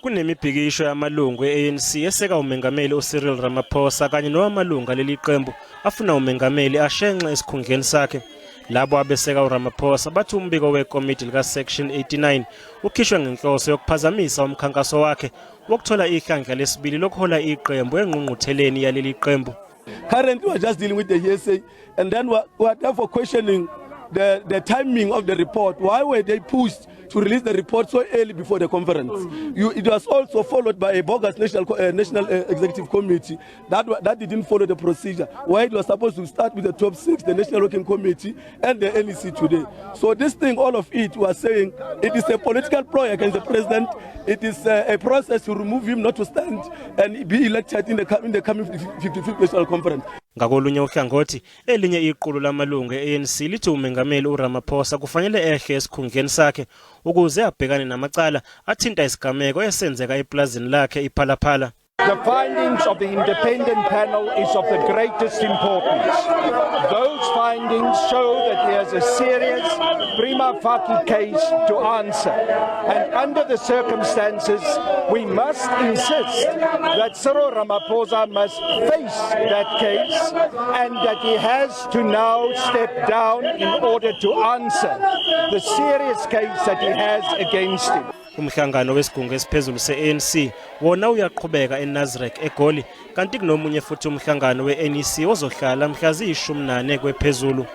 Kunemibhikisho yamalungu eANC eseka umengameli uCyril Ramaphosa kanye nowamalunga leli qembu afuna umengameli ashenxe esikhundleni sakhe. Labo abeseka uRamaphosa bathi umbiko wekomiti lika section 89 ukhishwe ngenhloso yokuphazamisa umkhankaso wakhe wokuthola ihlandla lesibili lokuhola iqembu engqungqutheleni yaleli qembu. Currently we are just dealing with the ESA and then we are therefore questioning the timing of the report. Why were they pushed to release the report so early before the conference? It was also followed by a bogus national executive committee that didn't follow the procedure, where it was supposed to start with the top 6, the National Working Committee and the NEC today. So this thing, all of it, was saying it is a political ploy against the president. It is a process to remove him, not to stand and be elected in the coming 55th National Conference. Ngakolunye uhlangothi elinye iqulu lamalungu eANC lithi umengameli uRamaphosa kufanele ehle esikhundleni sakhe ukuze abhekane namacala athinta isigameko esenzeka eplazini lakhe iPhala Phala. The findings of the independent panel is of the greatest importance. Those findings show that there is a serious prima facie case to answer. And under the circumstances, we must insist that Cyril Ramaphosa must face that case and that he has to now step down in order to answer the serious case that he has against him. Umhlangano wesigungu esiphezulu seANC wona uyaqhubeka eNazareth eGoli kanti kunomunye futhi umhlangano weNEC ozohlala mhla zi-14 kwephezulu.